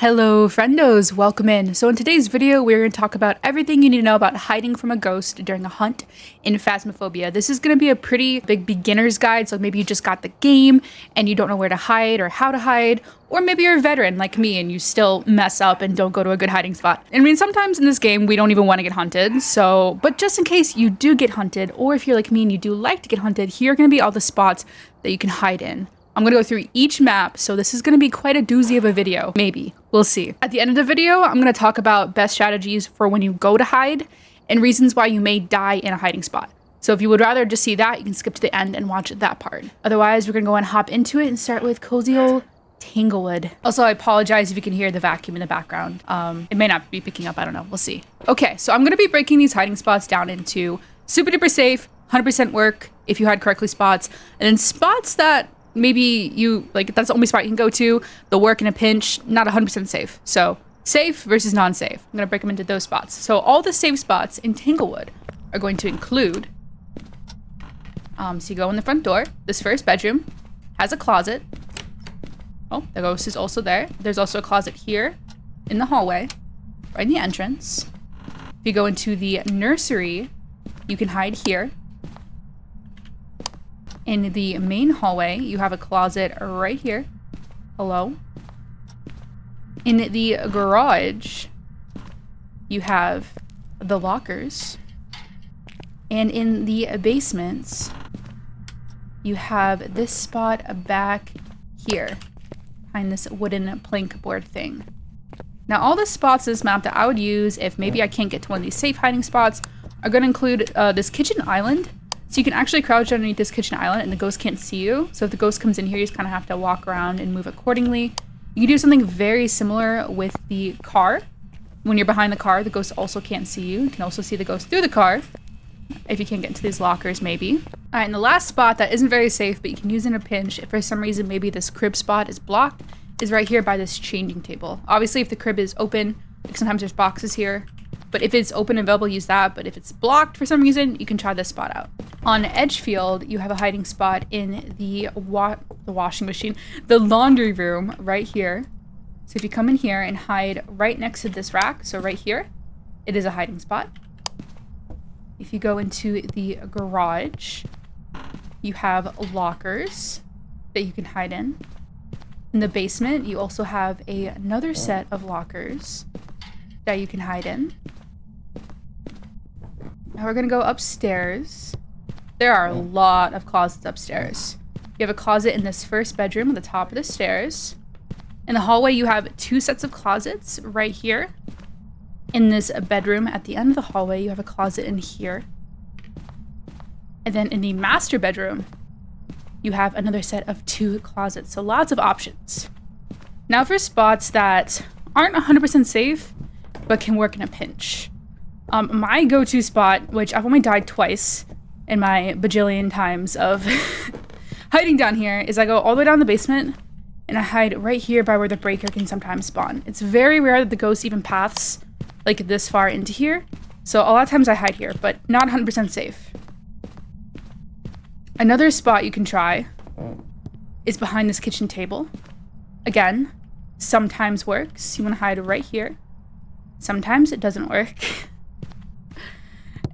Hello friendos, welcome in. So in today's video, we're going to talk about everything you need to know about hiding from a ghost during a hunt in Phasmophobia. This is going to be a pretty big beginner's guide, so maybe you just got the game and you don't know where to hide or how to hide, or maybe you're a veteran like me and you still mess up and don't go to a good hiding spot. I mean, sometimes in this game, we don't even want to get hunted, but just in case you do get hunted, or if you're like me and you do like to get hunted, here are going to be all the spots that you can hide in. I'm going to go through each map, so this is going to be quite a doozy of a video. Maybe. We'll see. At the end of the video, I'm going to talk about best strategies for when you go to hide and reasons why you may die in a hiding spot. So if you would rather just see that, you can skip to the end and watch that part. Otherwise, we're going to go and hop into it and start with cozy old Tanglewood. Also, I apologize if you can hear the vacuum in the background. It may not be picking up. I don't know. We'll see. Okay, so I'm going to be breaking these hiding spots down into super duper safe, 100% work if you hide correctly spots, and then spots that maybe you like that's the only spot you can go to, the work in a pinch, not 100% safe. So safe versus non-safe. I'm gonna break them into those spots. So all the safe spots in Tanglewood are going to include so you go in the front door. This first bedroom has a closet. Oh, the ghost is also there. There's also a closet here in the hallway, right in the entrance. If you go into the nursery, you can hide here. In the main hallway, you have a closet right here. Hello. In the garage, you have the lockers. And in the basements, you have this spot back here, behind this wooden plank board thing. Now, all the spots in this map that I would use if maybe I can't get to one of these safe hiding spots are going to include this kitchen island. So you can actually crouch underneath this kitchen island and the ghost can't see you. So if the ghost comes in here, you just kind of have to walk around and move accordingly. You can do something very similar with the car. When you're behind the car, the ghost also can't see you. You can also see the ghost through the car if you can't get into these lockers, maybe. All right, and the last spot that isn't very safe, but you can use in a pinch if for some reason maybe this crib spot is blocked, is right here by this changing table. Obviously, if the crib is open, like sometimes there's boxes here, but if it's open and available, use that. But if it's blocked for some reason, you can try this spot out. On Edgefield, you have a hiding spot in the washing machine, the laundry room right here. So if you come in here and hide right next to this rack, so right here, it is a hiding spot. If you go into the garage, you have lockers that you can hide in. In the basement, you also have another set of lockers that you can hide in. Now we're gonna go upstairs. There are a lot of closets upstairs. You have a closet in this first bedroom at the top of the stairs. In the hallway, you have two sets of closets right here. In this bedroom at the end of the hallway, you have a closet in here. And then in the master bedroom, you have another set of two closets. So lots of options. Now for spots that aren't 100% safe, but can work in a pinch. My go-to spot, which I've only died twice in my bajillion times of hiding down here, is I go all the way down the basement and I hide right here by where the breaker can sometimes spawn. It's very rare that the ghost even paths like this far into here. So a lot of times I hide here, but not 100% safe. Another spot you can try is behind this kitchen table. Again, sometimes works. You want to hide right here. Sometimes it doesn't work.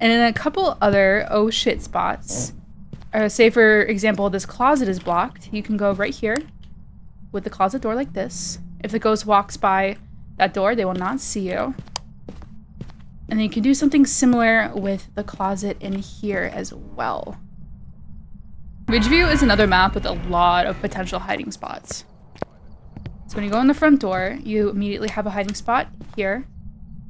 And in a couple other oh shit spots, say for example, this closet is blocked, you can go right here with the closet door like this. If the ghost walks by that door, they will not see you. And then you can do something similar with the closet in here as well. Ridgeview is another map with a lot of potential hiding spots. So when you go in the front door, you immediately have a hiding spot here.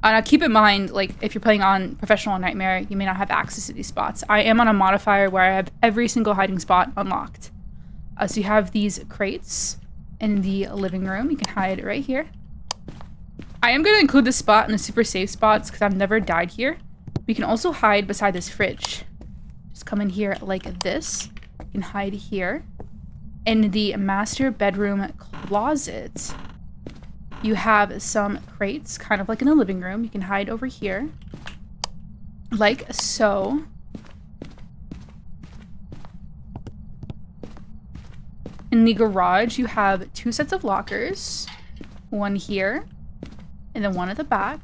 Now keep in mind, like if you're playing on Professional Nightmare, you may not have access to these spots. I am on a modifier where I have every single hiding spot unlocked. So you have these crates in the living room. You can hide right here. I am going to include this spot in the super safe spots because I've never died here. We can also hide beside this fridge. Just come in here like this. You can hide here. In the master bedroom closet, you have some crates, kind of like in the living room. You can hide over here, like so. In the garage, you have two sets of lockers. one here, and then one at the back.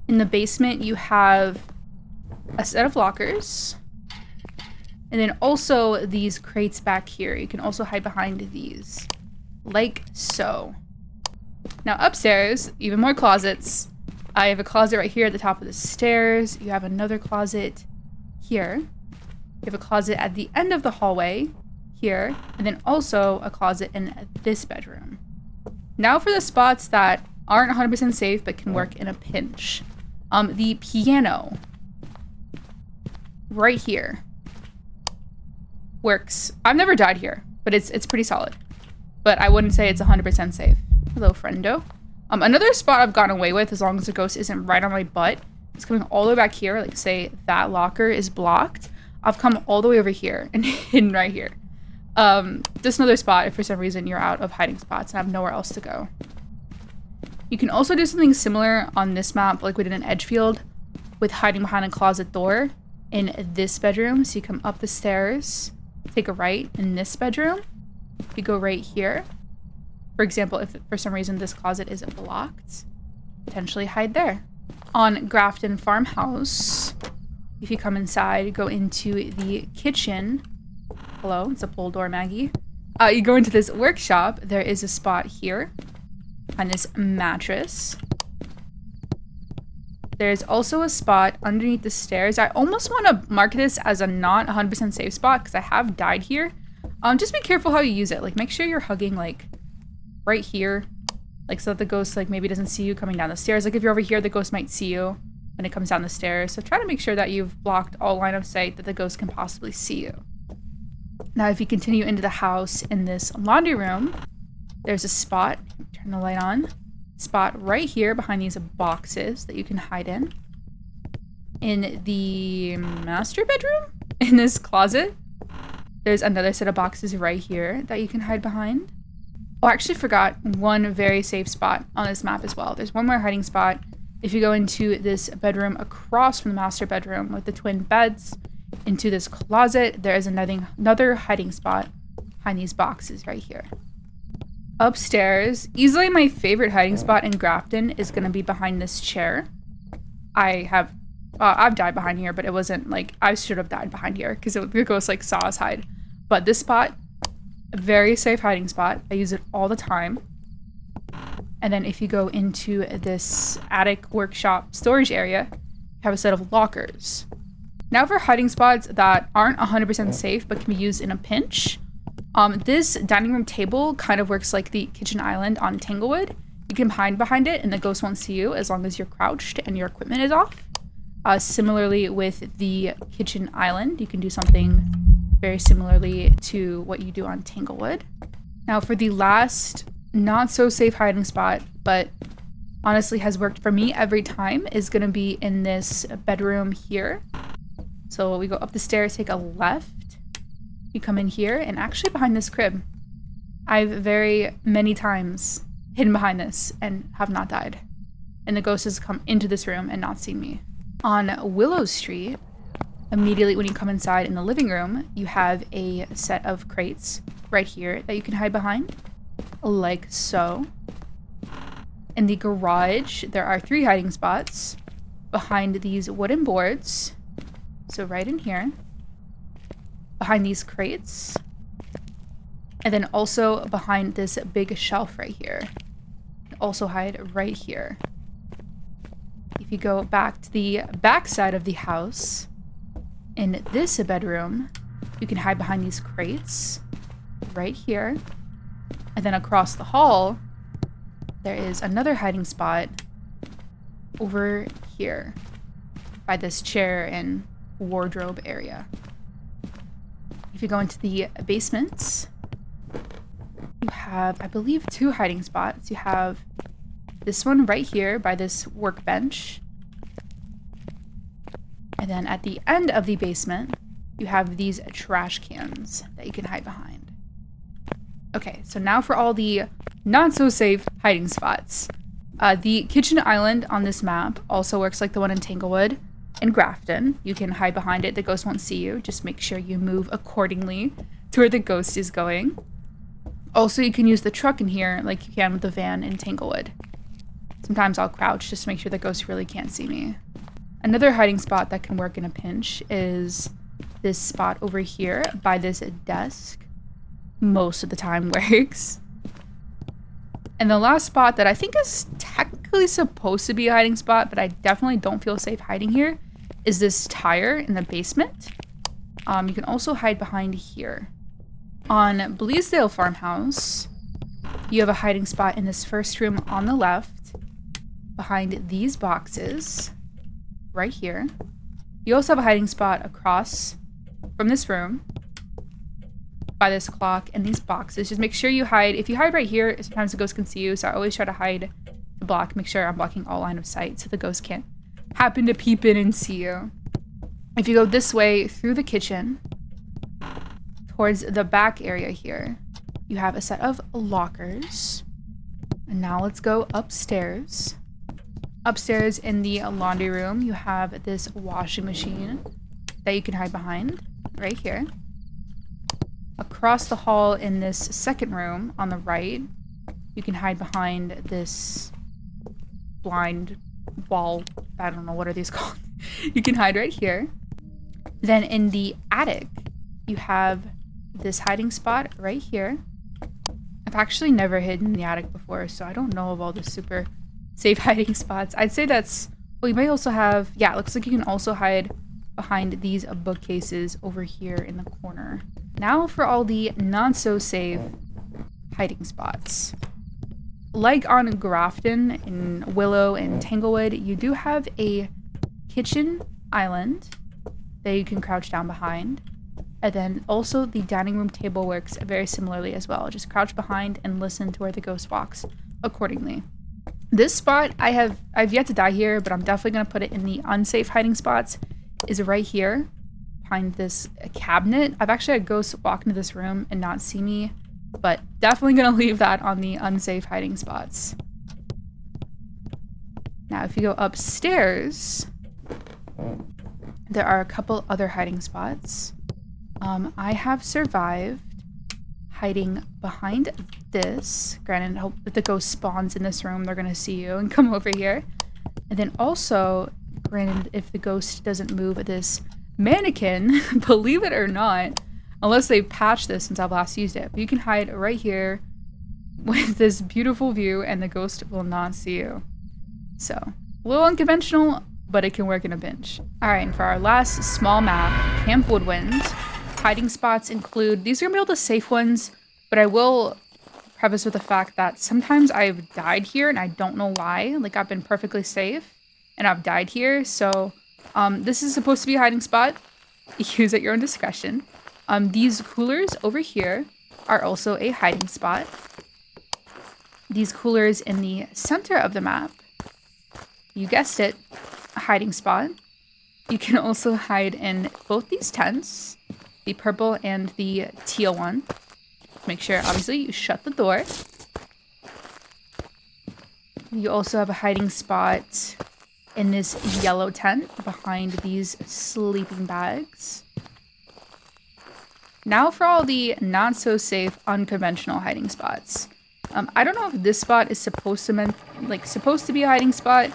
In the basement, you have a set of lockers. And then also these crates back here. You can also hide behind these, like so. Now upstairs, even more closets. I have a closet right here at the top of the stairs. You have another closet here. You have a closet at the end of the hallway here. And then also a closet in this bedroom. Now for the spots that aren't 100% safe but can work in a pinch. The piano right here works. I've never died here, but it's pretty solid. But I wouldn't say it's 100% safe. Hello, friendo. Another spot I've gotten away with, as long as the ghost isn't right on my butt, is coming all the way back here. Like, say that locker is blocked. I've come all the way over here and hidden right here. Just another spot if for some reason you're out of hiding spots and have nowhere else to go. You can also do something similar on this map, like we did in Edgefield, with hiding behind a closet door in this bedroom. So you come up the stairs, take a right in this bedroom. You go right here. For example, if for some reason this closet is blocked, potentially hide there. On Grafton Farmhouse, if you come inside, go into the kitchen. Hello, it's a pull door, Maggie. You go into this workshop. There is a spot here on this mattress. There's also a spot underneath the stairs. I almost want to mark this as a not 100% safe spot because I have died here. Just be careful how you use it. Like, make sure you're hugging, like, right here. Like, so that the ghost, like, maybe doesn't see you coming down the stairs. Like, if you're over here, the ghost might see you when it comes down the stairs. So try to make sure that you've blocked all line of sight that the ghost can possibly see you. Now, if you continue into the house in this laundry room, there's a spot. Turn the light on. Spot right here behind these boxes that you can hide in. In the master bedroom, in this closet, there's another set of boxes right here that you can hide behind. Oh, I actually forgot one very safe spot on this map as well. There's one more hiding spot. If you go into this bedroom across from the master bedroom with the twin beds, into this closet, there is another hiding spot behind these boxes right here. Upstairs, easily my favorite hiding spot in Grafton is going to be behind this chair. I've died behind here, but it wasn't like I should have died behind here because the ghost like saw us hide. But this spot, a very safe hiding spot. I use it all the time. And then if you go into this attic workshop storage area, you have a set of lockers. Now for hiding spots that aren't 100% safe but can be used in a pinch. This dining room table kind of works like the kitchen island on Tanglewood. You can hide behind it and the ghost won't see you as long as you're crouched and your equipment is off. Similarly with the kitchen island, you can do something very similarly to what you do on Tanglewood. Now for the last not so safe hiding spot, but honestly has worked for me every time, is going to be in this bedroom here. So we go up the stairs, take a left. You come in here and actually behind this crib. I've very many times hidden behind this and have not died. And the ghost has come into this room and not seen me. On Willow Street, immediately when you come inside in the living room, you have a set of crates right here that you can hide behind, like so. In the garage, there are 3 hiding spots behind these wooden boards. So right in here, behind these crates, and then also behind this big shelf right here. Also hide right here. If you go back to the back side of the house, in this bedroom, you can hide behind these crates right here. And then across the hall, there is another hiding spot over here by this chair and wardrobe area. If you go into the basements, you have, I believe, 2 hiding spots. You have this one right here by this workbench. And then at the end of the basement, you have these trash cans that you can hide behind. Okay, so now for all the not so safe hiding spots. The kitchen island on this map also works like the one in Tanglewood. in Grafton. You can hide behind it. The ghost won't see you. Just make sure you move accordingly to where the ghost is going. Also, you can use the truck in here like you can with the van in Tanglewood. Sometimes I'll crouch just to make sure the ghost really can't see me. Another hiding spot that can work in a pinch is this spot over here by this desk. Most of the time works. And the last spot that I think is technically supposed to be a hiding spot, but I definitely don't feel safe hiding here, is this tire in the basement. You can also hide behind here. On Bleasdale Farmhouse, you have a hiding spot in this first room on the left, behind these boxes, right here. You also have a hiding spot across from this room, by this clock and these boxes. Just make sure you hide. If you hide right here, sometimes the ghost can see you, so I always try to hide the block, make sure I'm blocking all line of sight so the ghost can't happen to peep in and see you. If you go this way through the kitchen, towards the back area here, you have a set of lockers. And now let's go upstairs. Upstairs in the laundry room, you have this washing machine that you can hide behind right here. Across the hall in this second room on the right, you can hide behind this blind wall. I don't know, what are these called? You can hide right here. Then in the attic, you have this hiding spot right here. I've actually never hidden in the attic before, so I don't know of all the super safe hiding spots. I'd say that's, well, you might also have, yeah, it looks like you can also hide behind these bookcases over here in the corner. Now for all the not so safe hiding spots. Like on Grafton, in Willow and Tanglewood, you do have a kitchen island that you can crouch down behind. And then also the dining room table works very similarly as well. Just crouch behind and listen to where the ghost walks accordingly. This spot, I've yet to die here, but I'm definitely going to put it in the unsafe hiding spots, is right here behind this cabinet. I've actually had ghosts walk into this room and not see me, but definitely going to leave that on the unsafe hiding spots. Now, if you go upstairs, there are a couple other hiding spots. I have survived hiding behind this. Granted, I hope if the ghost spawns in this room, they're going to see you and come over here. And then also, granted, if the ghost doesn't move this mannequin, believe it or not, unless they've patched this since I've last used it, but you can hide right here with this beautiful view and the ghost will not see you. So, a little unconventional, but it can work in a pinch. Alright, and for our last small map, Camp Woodwind, hiding spots include, these are going to be all the safe ones, but I will preface with the fact that sometimes I've died here and I don't know why. Like, I've been perfectly safe and I've died here, so this is supposed to be a hiding spot. Use at your own discretion. These coolers over here are also a hiding spot. These coolers in the center of the map, you guessed it, a hiding spot. You can also hide in both these tents, the purple and the teal one. Make sure, obviously, you shut the door. You also have a hiding spot in this yellow tent behind these sleeping bags. Now for all the not so safe, unconventional hiding spots. I don't know if this spot is supposed to be a hiding spot,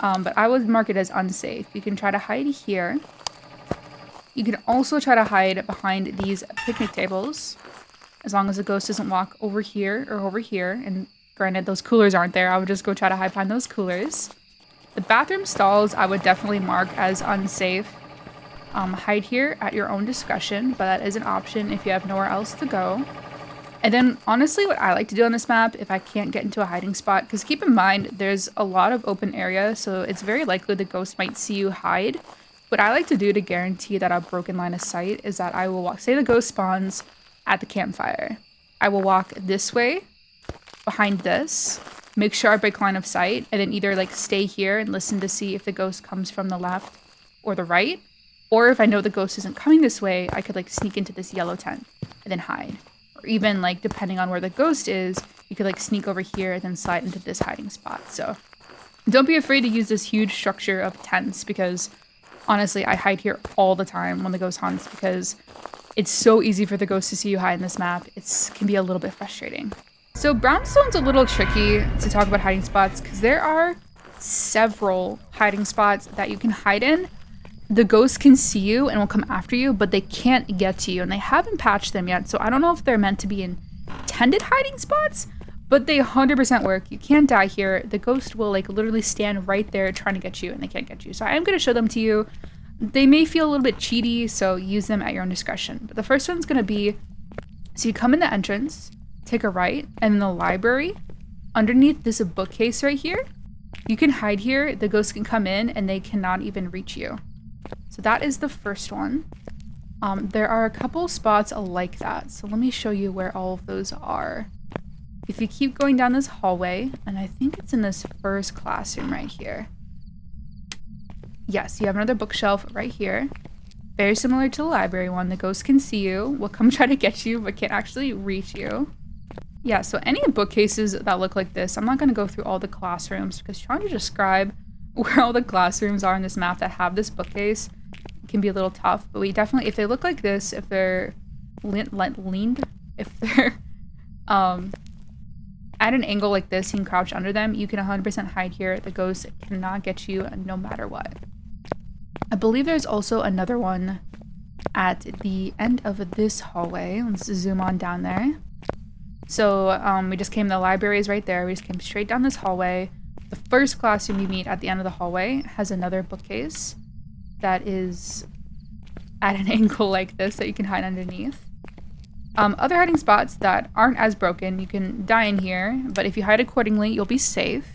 but I would mark it as unsafe. You can try to hide here. You can also try to hide behind these picnic tables, as long as the ghost doesn't walk over here or over here. And granted, those coolers aren't there. I would just go try to hide behind those coolers. The bathroom stalls, I would definitely mark as unsafe. Hide here at your own discretion, but that is an option if you have nowhere else to go. And then, honestly, what I like to do on this map, if I can't get into a hiding spot, because keep in mind, there's a lot of open area, so it's very likely the ghost might see you hide. What I like to do to guarantee that I've broken line of sight is that I will walk, say the ghost spawns at the campfire. I will walk this way, behind this, make sure I break line of sight, and then either like stay here and listen to see if the ghost comes from the left or the right. Or if I know the ghost isn't coming this way, I could like sneak into this yellow tent and then hide. Or even like depending on where the ghost is, you could like sneak over here and then slide into this hiding spot. So don't be afraid to use this huge structure of tents because Honestly, I hide here all the time when the ghost hunts because it's so easy for the ghost to see you hide in this map. It can be a little bit frustrating. So Brownstone's a little tricky to talk about hiding spots because there are several hiding spots that you can hide in. The ghost can see you and will come after you, but they can't get to you, and they haven't patched them yet. So I don't know if they're meant to be intended hiding spots, but they 100% work. You can't die here. The ghost will like literally stand right there trying to get you, and they can't get you. So I am going to show them to you. They may feel a little bit cheaty, so use them at your own discretion. But the first one's going to be, so you come in the entrance, take a right, and in the library, underneath this bookcase right here, you can hide here. The ghost can come in, and they cannot even reach you. So that is the first one. There are a couple spots like that. So let me show you where all of those are. If you keep going down this hallway, and I think it's in this first classroom right here. Yes, you have another bookshelf right here. Very similar to the library one. The ghost can see you, will come try to get you, but can't actually reach you. Yeah, so any bookcases that look like this, I'm not going to go through all the classrooms because trying to describe where all the classrooms are in this map that have this bookcase can be a little tough. But we definitely, if they look like this, if they're if they're at an angle like this, you can crouch under them. You can 100% hide here. The ghost cannot get you no matter what. I believe there's also another one at the end of this hallway. Let's zoom on down there. So we just came, the library is right there. We just came straight down this hallway. The first classroom you meet at the end of the hallway has another bookcase that is at an angle like this that you can hide underneath. Other hiding spots that aren't as broken, you can die in here, but if you hide accordingly, you'll be safe.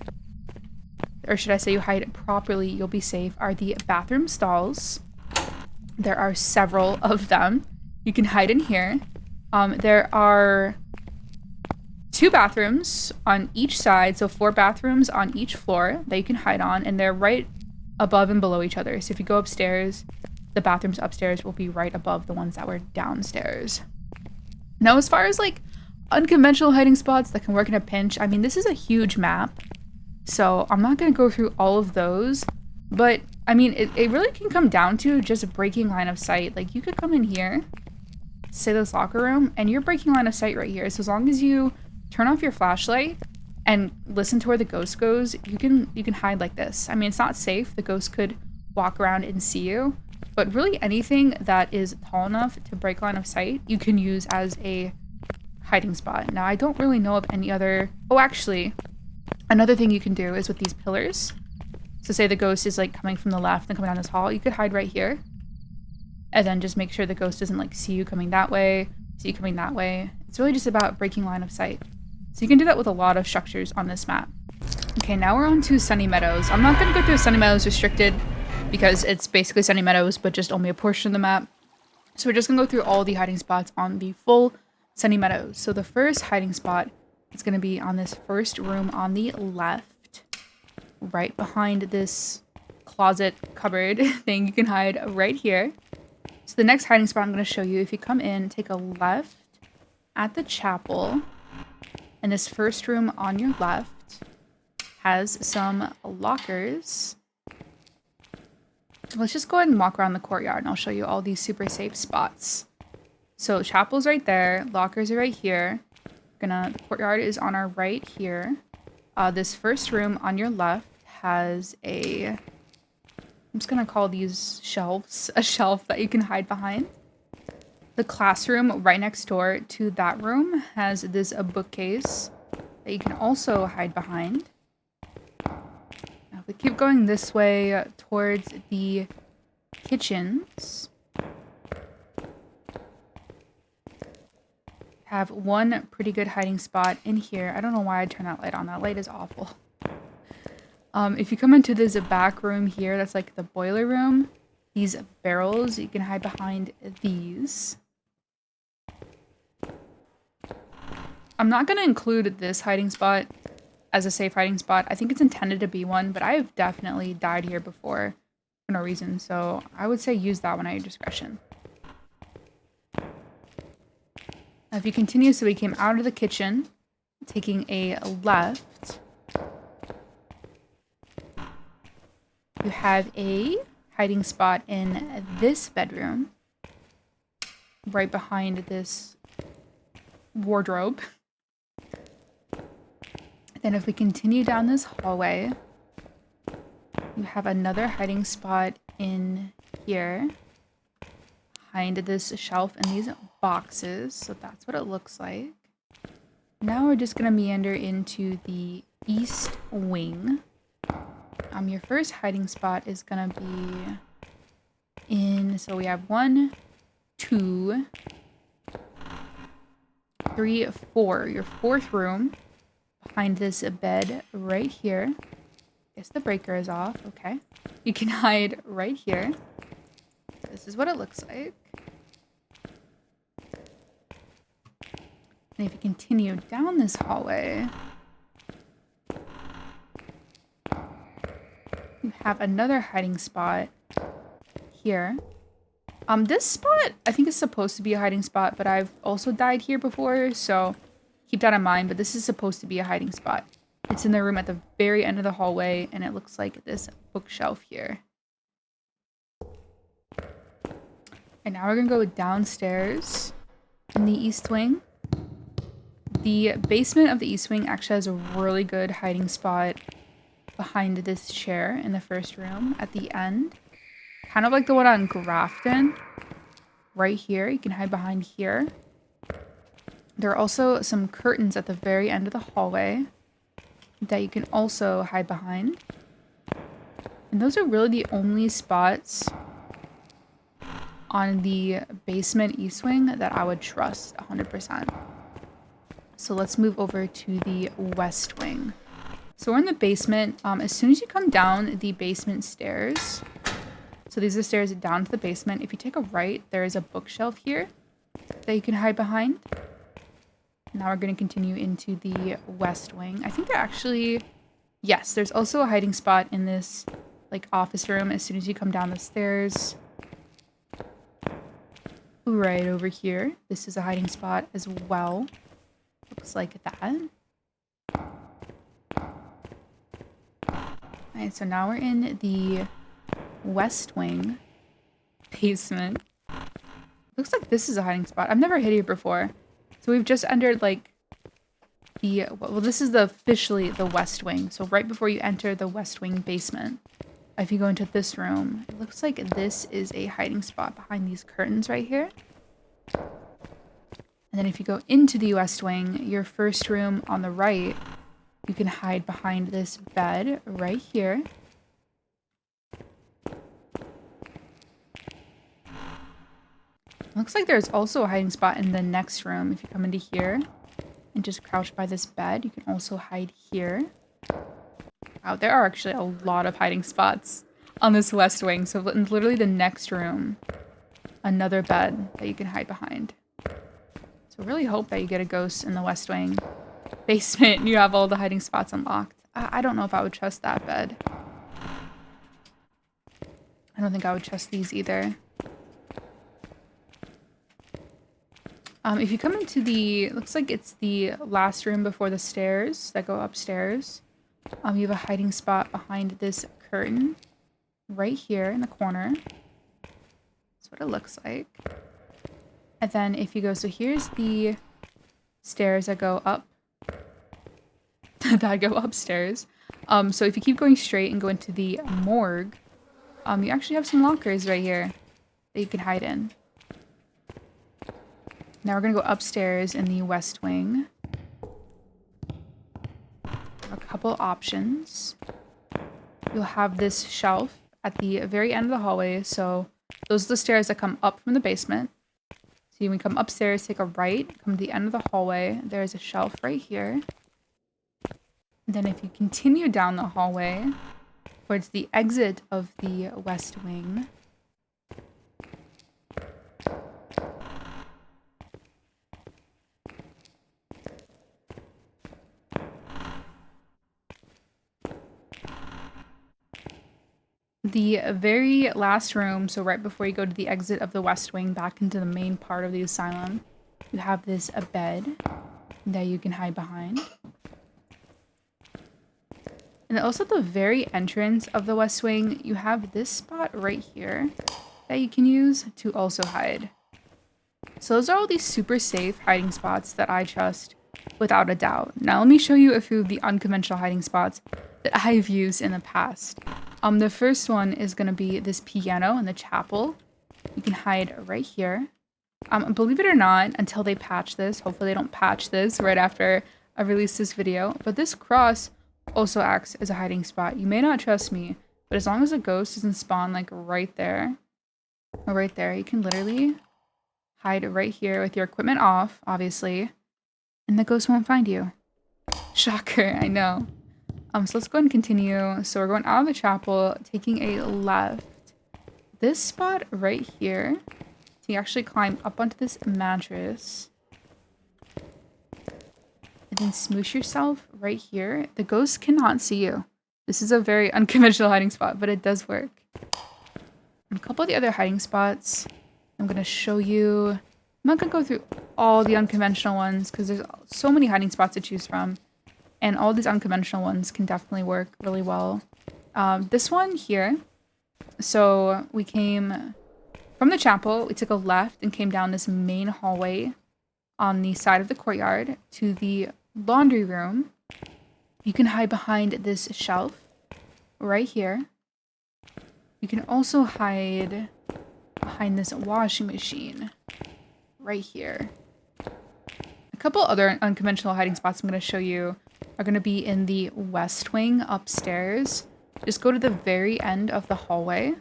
Or should I say you hide properly, you'll be safe, are the bathroom stalls. There are several of them. You can hide in here. There are 2 bathrooms on each side, so 4 bathrooms on each floor that you can hide on, and they're right above and below each other. So if you go upstairs, the bathrooms upstairs will be right above the ones that were downstairs. Now, as far as like unconventional hiding spots that can work in a pinch, I mean, this is a huge map, so I'm not going to go through all of those, but I mean, it really can come down to just breaking line of sight. Like, you could come in here, say this locker room, and you're breaking line of sight right here. So as long as you turn off your flashlight and listen to where the ghost goes, you can hide like this. I mean, it's not safe. The ghost could walk around and see you, but really anything that is tall enough to break line of sight, you can use as a hiding spot. Now, I don't really know of any other... Oh, actually, another thing you can do is with these pillars. So say the ghost is like coming from the left and coming down this hall, you could hide right here. And then just make sure the ghost doesn't like see you coming that way, see you coming that way. It's really just about breaking line of sight. So you can do that with a lot of structures on this map. Okay, now we're on to Sunny Meadows. I'm not going to go through Sunny Meadows Restricted because it's basically Sunny Meadows, but just only a portion of the map. So we're just going to go through all the hiding spots on the full Sunny Meadows. So the first hiding spot is going to be on this first room on the left, right behind this closet cupboard thing. You can hide right here. So the next hiding spot I'm going to show you, if you come in, take a left at the chapel, and this first room on your left has some lockers. Let's just go ahead and walk around the courtyard and I'll show you all these super safe spots. So chapel's right there, lockers are right here. The courtyard is on our right here. This first room on your left has I'm just gonna call these shelves, a shelf that you can hide behind. The classroom right next door to that room has a bookcase that you can also hide behind. Now, if we keep going this way towards the kitchens, have one pretty good hiding spot in here. I don't know why I turned that light on. That light is awful. If you come into this back room here, that's like the boiler room. These barrels, you can hide behind these. I'm not going to include this hiding spot as a safe hiding spot. I think it's intended to be one, but I have definitely died here before for no reason. So I would say use that one at your discretion. Now, if you continue, so we came out of the kitchen, taking a left. You have a hiding spot in this bedroom, right behind this wardrobe. Then if we continue down this hallway, you have another hiding spot in here, behind this shelf and these boxes. So that's what it looks like. Now we're just gonna meander into the east wing. Your first hiding spot is gonna be in, so we have 1, 2, 3, 4. Your fourth room, behind this bed right here. Guess the breaker is off. Okay. You can hide right here. This is what it looks like. And if you continue down this hallway, you have another hiding spot here. This spot, I think is supposed to be a hiding spot, but I've also died here before, so keep that in mind. But this is supposed to be a hiding spot. It's in the room at the very end of the hallway, and it looks like this bookshelf here. And now we're gonna go downstairs in the east wing. The basement of the east wing actually has a really good hiding spot behind this chair in the first room at the end. Kind of like the one on Grafton. Right here, you can hide behind here. There are also some curtains at the very end of the hallway that you can also hide behind. And those are really the only spots on the basement east wing that I would trust 100%. So let's move over to the west wing. So we're in the basement. As soon as you come down the basement stairs, so these are stairs down to the basement. If you take a right, there is a bookshelf here that you can hide behind. Now we're going to continue into the west wing. I think there actually, yes, there's also a hiding spot in this like office room as soon as you come down the stairs. Right over here. This is a hiding spot as well. Looks like that. Alright, so now we're in the west wing basement. Looks like this is a hiding spot. I've never hid here before. So we've just entered like the, well, this is officially the west wing. So right before you enter the west wing basement, if you go into this room, it looks like this is a hiding spot behind these curtains right here. And then if you go into the west wing, your first room on the right, you can hide behind this bed right here. Looks like there's also a hiding spot in the next room. If you come into here and just crouch by this bed, you can also hide here. Wow, there are actually a lot of hiding spots on this west wing. So in literally the next room, another bed that you can hide behind. So really hope that you get a ghost in the west wing basement and you have all the hiding spots unlocked. I don't know if I would trust that bed. I don't think I would trust these either. If you come into the, looks like it's the last room before the stairs that go upstairs. You have a hiding spot behind this curtain right here in the corner. That's what it looks like. And then if you go, so here's the stairs that go up, that go upstairs. So if you keep going straight and go into the morgue, you actually have some lockers right here that you can hide in. Now we're going to go upstairs in the west wing. A couple options. You'll have this shelf at the very end of the hallway. So those are the stairs that come up from the basement. So when you come upstairs, take a right, come to the end of the hallway. There's a shelf right here. And then if you continue down the hallway towards the exit of the west wing, the very last room, so right before you go to the exit of the west wing back into the main part of the asylum, you have this a bed that you can hide behind. And then also at the very entrance of the West Wing, you have this spot right here that you can use to also hide. So those are all these super safe hiding spots that I trust without a doubt. Now let me show you a few of the unconventional hiding spots that I've used in the past. The first one is going to be this piano in the chapel. You can hide right here. Believe it or not, until they patch this, hopefully they don't patch this right after I release this video, but this cross also acts as a hiding spot. You may not trust me, but as long as a ghost doesn't spawn like right there, or right there, you can literally hide right here with your equipment off, obviously, and the ghost won't find you. Shocker, I know. So let's go ahead and continue. So we're going out of the chapel, taking a left. This spot right here, so you actually climb up onto this mattress, and then smoosh yourself right here. The ghost cannot see you. This is a very unconventional hiding spot, but it does work. And a couple of the other hiding spots I'm going to show you. I'm not going to go through all the unconventional ones because there's so many hiding spots to choose from. And all these unconventional ones can definitely work really well. This one here. So we came from the chapel. We took a left and came down this main hallway on the side of the courtyard to the laundry room. You can hide behind this shelf right here. You can also hide behind this washing machine right here. A couple other unconventional hiding spots I'm going to show you are going to be in the West Wing upstairs. Just go to the very end of the hallway.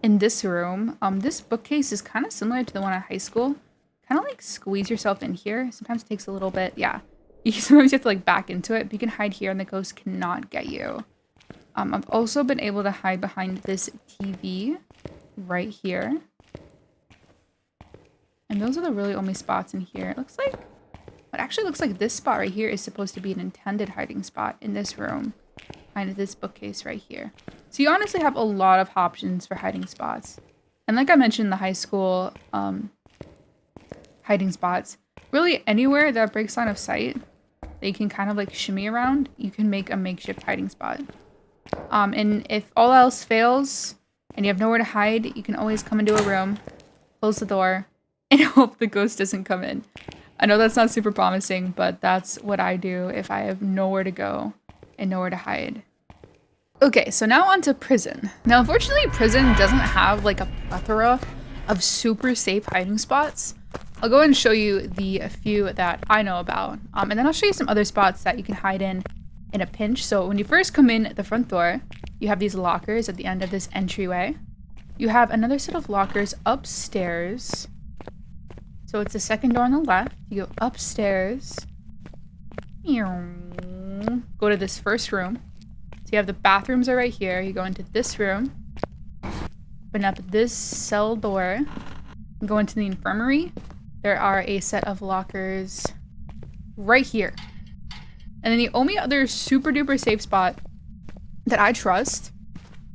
In this room, this bookcase is kind of similar to the one at high school. Kind of like squeeze yourself in here. Sometimes it takes a little bit. Yeah. Sometimes you have to like back into it, but you can hide here and the ghost cannot get you. I've also been able to hide behind this TV right here. And those are the really only spots in here. It looks like, it actually looks like this spot right here is supposed to be an intended hiding spot in this room. Behind this bookcase right here. So you honestly have a lot of options for hiding spots. And like I mentioned, the high school hiding spots, really anywhere that breaks line of sight that you can kind of like shimmy around, you can make a makeshift hiding spot. And if all else fails and you have nowhere to hide, you can always come into a room, close the door, and hope the ghost doesn't come in. I know that's not super promising, but that's what I do if I have nowhere to go and nowhere to hide. Okay, so now on to prison. Now, unfortunately, prison doesn't have like a plethora of super safe hiding spots. I'll go ahead and show you the few that I know about. And then I'll show you some other spots that you can hide in a pinch. So when you first come in the front door, you have these lockers at the end of this entryway. You have another set of lockers upstairs. So it's the second door on the left. You go upstairs. Go to this first room. So you have the bathrooms are right here. You go into this room. Open up this cell door. Go into the infirmary. There are a set of lockers right here. And then the only other super duper safe spot that I trust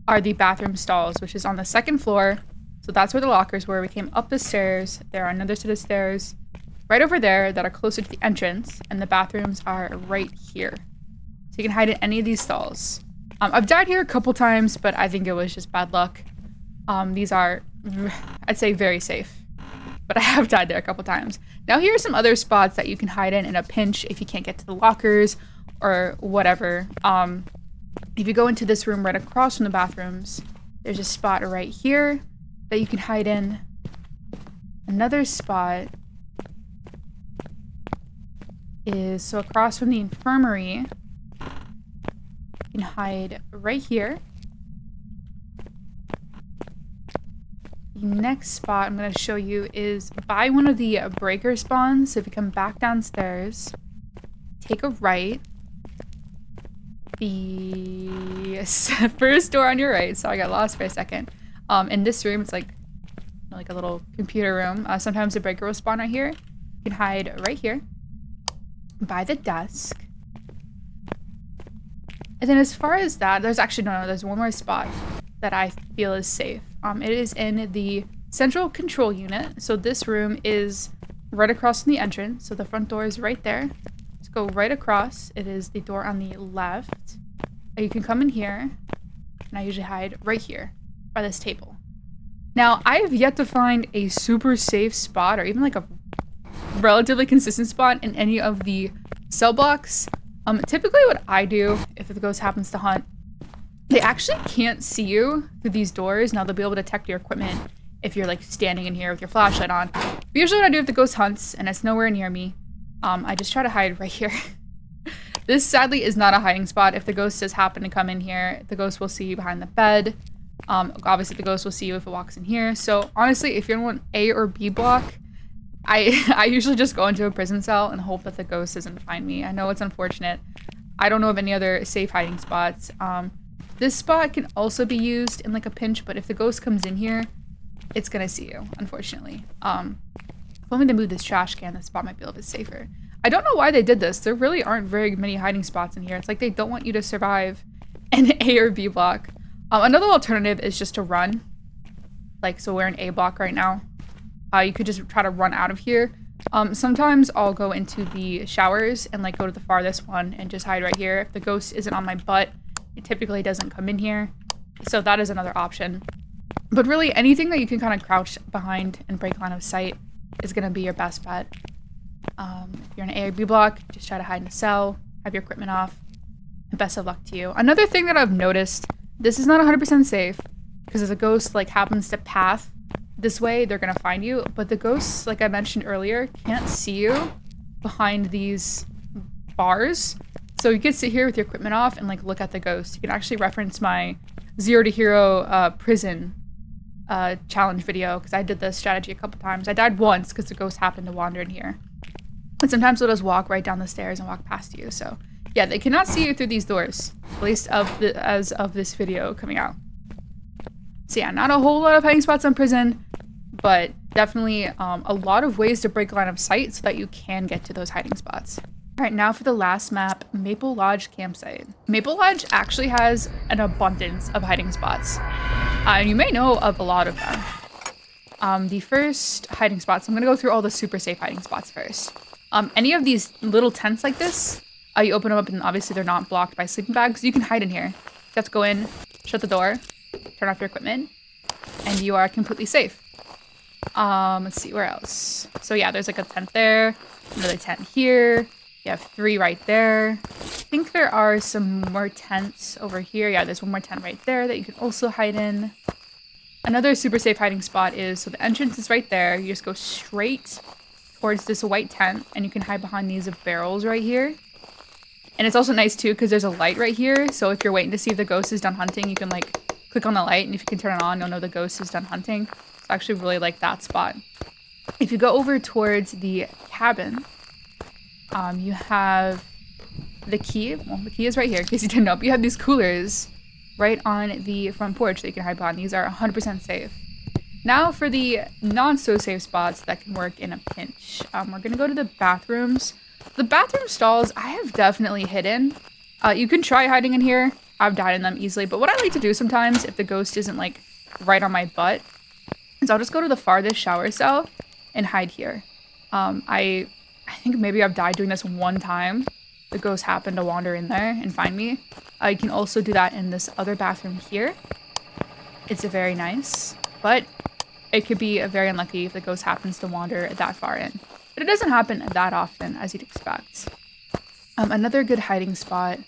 are the bathroom stalls, which is on the second floor. So that's where the lockers were. We came up the stairs. There are another set of stairs right over there that are closer to the entrance. And the bathrooms are right here. So you can hide in any of these stalls. I've died here a couple times, but I think it was just bad luck. These are, I'd say, very safe. But I have died there a couple times. Now here are some other spots that you can hide in a pinch if you can't get to the lockers or whatever. If you go into this room right across from the bathrooms, there's a spot right here that you can hide in. Another spot is so across from the infirmary. You can hide right here. The next spot I'm going to show you is by one of the breaker spawns. So if you come back downstairs, take a right. The first door on your right. So I got lost for a second. In this room, it's like a little computer room. Sometimes the breaker will spawn right here. You can hide right here by the desk. And then as far as that, there's actually there's one more spot that I feel is safe. It is in the central control unit. So this room is right across from the entrance. So the front door is right there. Let's go right across. It is the door on the left. You can come in here, and I usually hide right here by this table. Now, I have yet to find a super safe spot or even like a relatively consistent spot in any of the cell blocks. Typically what I do, if the ghost happens to hunt, they actually can't see you through these doors. Now, they'll be able to detect your equipment if you're like standing in here with your flashlight on. But usually what I do if the ghost hunts and it's nowhere near me, I just try to hide right here. This sadly is not a hiding spot. If the ghost does happen to come in here, the ghost will see you behind the bed. Obviously the ghost will see you if it walks in here. So honestly, if you're in one A or B block, I usually just go into a prison cell and hope that the ghost doesn't find me. I know it's unfortunate. I don't know of any other safe hiding spots. This spot can also be used in like a pinch, but if the ghost comes in here, it's gonna see you, unfortunately. If only they move this trash can, this spot might be a little bit safer. I don't know why they did this. There really aren't very many hiding spots in here. It's like they don't want you to survive an A or B block. Another alternative is just to run. Like, so we're in A block right now. You could just try to run out of here. Sometimes I'll go into the showers and like go to the farthest one and just hide right here. If the ghost isn't on my butt, it typically doesn't come in here. So that is another option. But really, anything that you can kind of crouch behind and break line of sight is going to be your best bet. If you're in an A or B block, just try to hide in a cell, have your equipment off, and best of luck to you. Another thing that I've noticed, this is not 100% safe, because if the ghost like happens to path this way, they're going to find you. But the ghosts, like I mentioned earlier, can't see you behind these bars. So you can sit here with your equipment off and like look at the ghost. You can actually reference my 0 to Hero prison challenge video, because I did this strategy a couple times. I died once because the ghost happened to wander in here. And sometimes they'll just walk right down the stairs and walk past you. So yeah, they cannot see you through these doors, at least as of this video coming out. So yeah, not a whole lot of hiding spots in prison, but definitely a lot of ways to break line of sight so that you can get to those hiding spots. All right, now for the last map, Maple Lodge Campsite. Maple Lodge actually has an abundance of hiding spots. And you may know of a lot of them. The first hiding spots, I'm gonna go through all the super safe hiding spots first. Any of these little tents like this, you open them up and obviously they're not blocked by sleeping bags. You can hide in here. You have to go in, shut the door, turn off your equipment, and you are completely safe. Let's see, where else? So yeah, there's like a tent there, another tent here. You have 3 right there. I think there are some more tents over here. Yeah, there's one more tent right there that you can also hide in. Another super safe hiding spot is, so the entrance is right there. You just go straight towards this white tent and you can hide behind these barrels right here. And it's also nice too because there's a light right here. So if you're waiting to see if the ghost is done hunting, you can like click on the light, and if you can turn it on, you'll know the ghost is done hunting. So I actually really like that spot. If you go over towards the cabin, you have the key. Well, the key is right here in case you didn't know. But you have these coolers right on the front porch that you can hide behind. These are 100% safe. Now for the not-so-safe spots that can work in a pinch. We're going to go to the bathrooms. The bathroom stalls I have definitely hidden. You can try hiding in here. I've died in them easily. But what I like to do sometimes, if the ghost isn't like right on my butt, is I'll just go to the farthest shower cell and hide here. I think maybe I've died doing this one time. The ghost happened to wander in there and find me. You can also do that in this other bathroom here. It's very nice, but it could be very unlucky if the ghost happens to wander that far in. But it doesn't happen that often, as you'd expect. Another good hiding spot.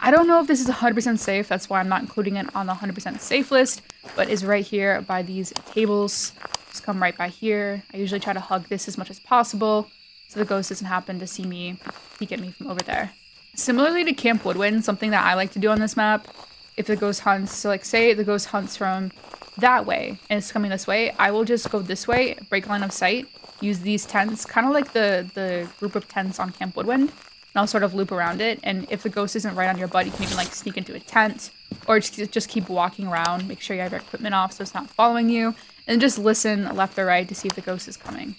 I don't know if this is 100% safe. That's why I'm not including it on the 100% safe list, but is right here by these tables. Just come right by here. I usually try to hug this as much as possible so the ghost doesn't happen to see me, peek at me from over there. Similarly to Camp Woodwind, something that I like to do on this map, if the ghost hunts, so like say the ghost hunts from that way and it's coming this way, I will just go this way, break line of sight, use these tents, kind of like the group of tents on Camp Woodwind, and I'll sort of loop around it. And if the ghost isn't right on your butt, you can even like sneak into a tent or just keep walking around, make sure you have your equipment off so it's not following you, and just listen left or right to see if the ghost is coming.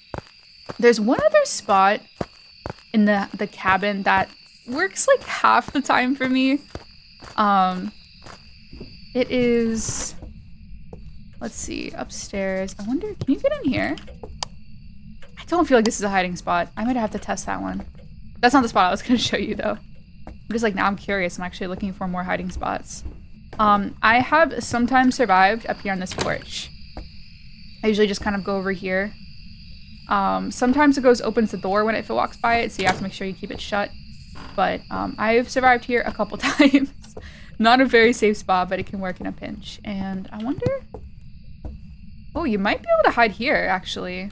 There's one other spot in the cabin that works like half the time for me. It is, let's see, upstairs. I wonder, can you get in here? I don't feel like this is a hiding spot. I might have to test that one. That's not the spot I was going to show you, though. I'm just like, now I'm curious. I'm actually looking for more hiding spots. I have sometimes survived up here on this porch. I usually just kind of go over here. Sometimes the ghost opens the door when it walks by it, so you have to make sure you keep it shut. But I've survived here a couple times. Not a very safe spot, but it can work in a pinch. And I wonder... Oh, you might be able to hide here, actually.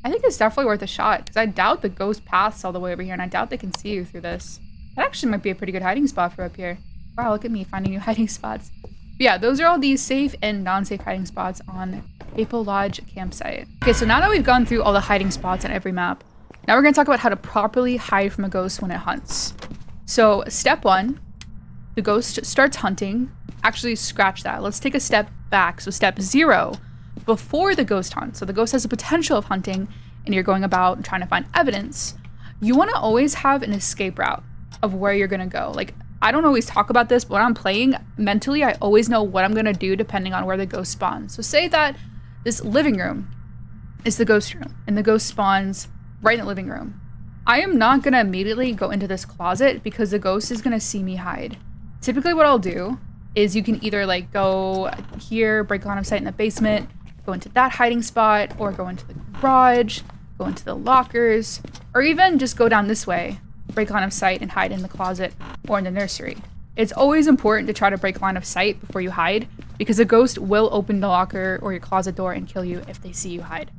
I think it's definitely worth a shot, because I doubt the ghost paths all the way over here, and I doubt they can see you through this. That actually might be a pretty good hiding spot for up here. Wow, look at me finding new hiding spots. But yeah, those are all these safe and non-safe hiding spots on Maple Lodge campsite. Okay, so now that we've gone through all the hiding spots on every map, now we're going to talk about how to properly hide from a ghost when it hunts. So step 1, the ghost starts hunting. Actually, scratch that. Let's take a step back. So step 0, before the ghost hunts. So the ghost has the potential of hunting and you're going about trying to find evidence. You want to always have an escape route of where you're going to go. Like, I don't always talk about this, but when I'm playing mentally, I always know what I'm going to do depending on where the ghost spawns. So say that this living room is the ghost room and the ghost spawns right in the living room. I am not going to immediately go into this closet because the ghost is going to see me hide. Typically what I'll do is you can either like go here, break line of sight in the basement, go into that hiding spot, or go into the garage, go into the lockers, or even just go down this way, break line of sight and hide in the closet or in the nursery. It's always important to try to break line of sight before you hide because a ghost will open the locker or your closet door and kill you if they see you hide.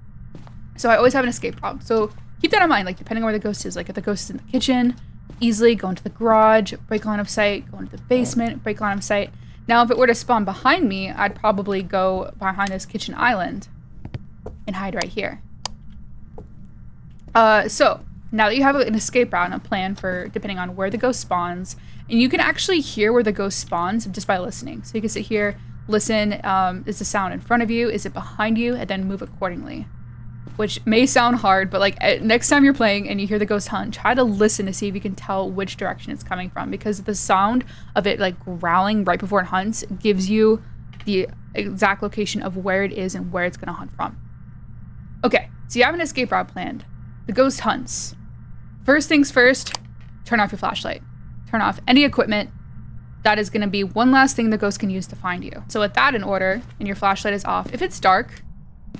So I always have an escape route. So keep that in mind, like depending on where the ghost is. Like if the ghost is in the kitchen, easily go into the garage, break line of sight, go into the basement, break line of sight. Now, if it were to spawn behind me, I'd probably go behind this kitchen island and hide right here. So now that you have an escape route and a plan for depending on where the ghost spawns, and you can actually hear where the ghost spawns just by listening. So you can sit here, listen, is the sound in front of you? Is it behind you? And then move accordingly. Which may sound hard, but like next time you're playing and you hear the ghost hunt, try to listen to see if you can tell which direction it's coming from, because the sound of it like growling right before it hunts gives you the exact location of where it is and where it's going to hunt from. Okay, so you have an escape route planned. The ghost hunts. First things first, turn off your flashlight. Turn off any equipment. That is going to be one last thing the ghost can use to find you. So with that in order, and your flashlight is off, if it's dark,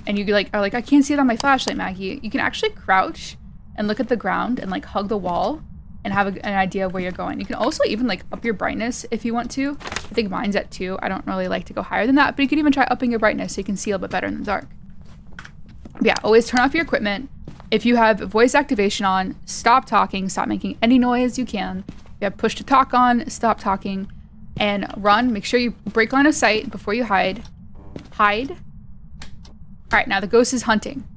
and you are like, I can't see it on my flashlight, Maggie, you can actually crouch and look at the ground and like hug the wall and have an idea of where you're going. You can also even like up your brightness if you want to. I think mine's at 2. I don't really like to go higher than that, but you can even try upping your brightness so you can see a little bit better in the dark. But yeah, always turn off your equipment. If you have voice activation on, stop talking, stop making any noise you can. If you have push to talk on, stop talking and run. Make sure you break line of sight before you hide. Hide. All right, now the ghost is hunting.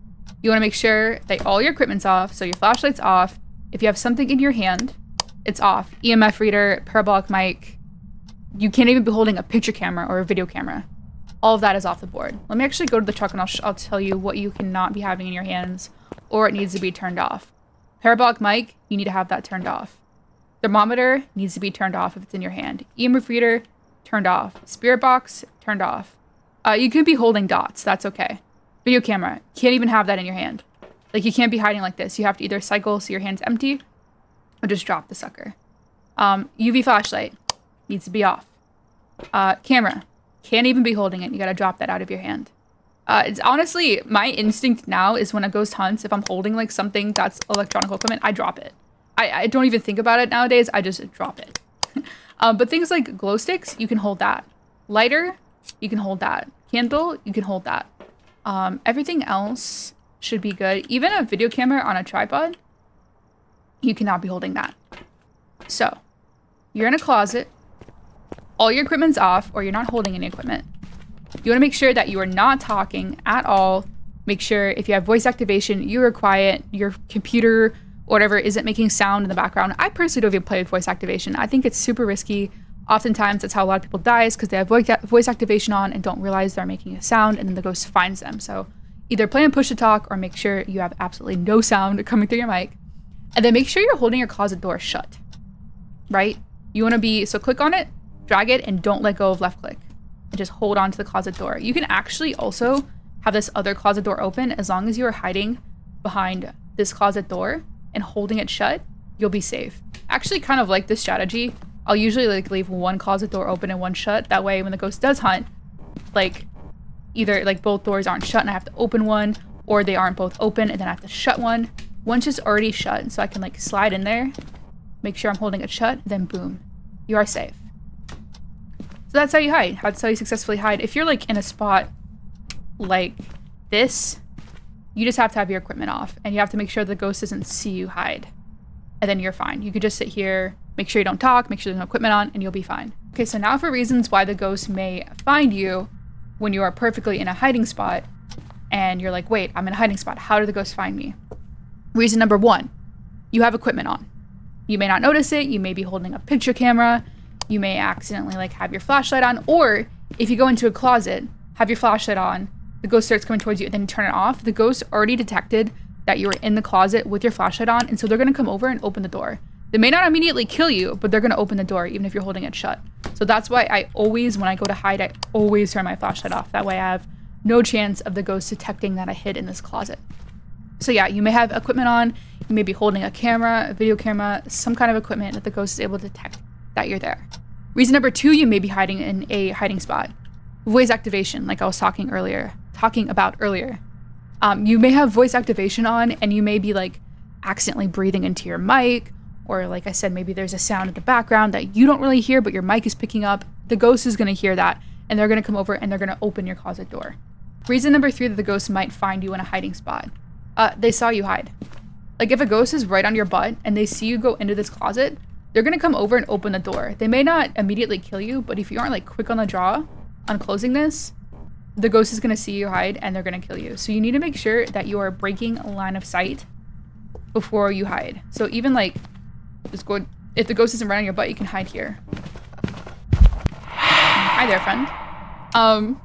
You want to make sure that all your equipment's off, so your flashlight's off. If you have something in your hand, it's off. EMF reader, parabolic mic. You can't even be holding a picture camera or a video camera. All of that is off the board. Let me actually go to the truck and I'll tell you what you cannot be having in your hands or it needs to be turned off. Parabolic mic, you need to have that turned off. Thermometer needs to be turned off if it's in your hand. EMF reader, turned off. Spirit box, turned off. You could be holding dots, that's okay. Video camera, can't even have that in your hand. Like you can't be hiding like this. You have to either cycle so your hand's empty or just drop the sucker. UV flashlight needs to be off. Camera, can't even be holding it. You gotta drop that out of your hand. It's honestly, my instinct now is when a ghost hunts, if I'm holding like something that's electronic equipment, I drop it. I don't even think about it nowadays. I just drop it. But things like glow sticks, you can hold that. Lighter, you can hold that. Candle, you can hold that. Everything else should be good. Even a video camera on a tripod, you cannot be holding that. So, you're in a closet, all your equipment's off, or you're not holding any equipment. You want to make sure that you are not talking at all. Make sure if you have voice activation, you are quiet, your computer, whatever, isn't making sound in the background. I personally don't even play with voice activation. I think it's super risky. Oftentimes, that's how a lot of people die, is because they have voice activation on and don't realize they're making a sound, and then the ghost finds them. So either play on push to talk or make sure you have absolutely no sound coming through your mic. And then make sure you're holding your closet door shut, right? You want to be, so click on it, drag it, and don't let go of left click. And just hold on to the closet door. You can actually also have this other closet door open, as long as you are hiding behind this closet door and holding it shut, you'll be safe. Actually kind of like this strategy. I'll usually like leave one closet door open and one shut. That way when the ghost does hunt, like either like both doors aren't shut and I have to open one, or they aren't both open and then I have to shut one. One's just already shut, so I can like slide in there, make sure I'm holding it shut, then boom, you are safe. So that's how you hide. That's how you successfully hide. If you're like in a spot like this, you just have to have your equipment off and you have to make sure the ghost doesn't see you hide. And then you're fine. You could just sit here, make sure you don't talk, make sure there's no equipment on, and you'll be fine. Okay, so now for reasons why the ghost may find you when you are perfectly in a hiding spot and you're like, wait, I'm in a hiding spot. How did the ghost find me? Reason number 1, you have equipment on. You may not notice it. You may be holding a picture camera. You may accidentally like have your flashlight on, or if you go into a closet, have your flashlight on, the ghost starts coming towards you, and then you turn it off. The ghost already detected that you were in the closet with your flashlight on, and so they're going to come over and open the door. They may not immediately kill you, but they're going to open the door even if you're holding it shut. So that's why I always, when I go to hide, I always turn my flashlight off. That way I have no chance of the ghost detecting that I hid in this closet. So yeah, you may have equipment on, you may be holding a camera, a video camera, some kind of equipment that the ghost is able to detect that you're there. Reason number 2, you may be hiding in a hiding spot. Voice activation, like I was talking about earlier. You may have voice activation on and you may be like accidentally breathing into your mic, or like I said, maybe there's a sound in the background that you don't really hear but your mic is picking up. The ghost is going to hear that and they're going to come over and they're going to open your closet door. Reason number 3 that the ghost might find you in a hiding spot. They saw you hide. Like if a ghost is right on your butt and they see you go into this closet, they're going to come over and open the door. They may not immediately kill you, but if you aren't like quick on the draw on closing this, the ghost is going to see you hide and they're going to kill you. So you need to make sure that you are breaking a line of sight before you hide. So even like, just go, if the ghost isn't right on your butt, you can hide here. Hi there, friend.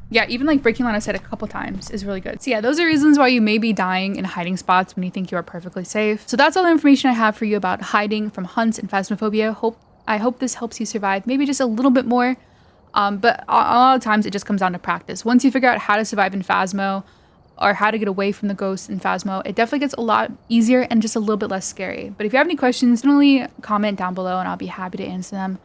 Yeah, even like breaking line of sight a couple times is really good. So yeah, those are reasons why you may be dying in hiding spots when you think you are perfectly safe. So that's all the information I have for you about hiding from hunts and phasmophobia. I hope this helps you survive maybe just a little bit more. But a lot of times it just comes down to practice. Once you figure out how to survive in Phasmo or how to get away from the ghosts in Phasmo, it definitely gets a lot easier and just a little bit less scary. But if you have any questions, definitely comment down below and I'll be happy to answer them.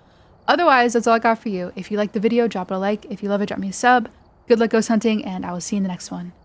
Otherwise, that's all I got for you. If you liked the video, drop it a like. If you love it, drop me a sub. Good luck ghost hunting, and I will see you in the next one.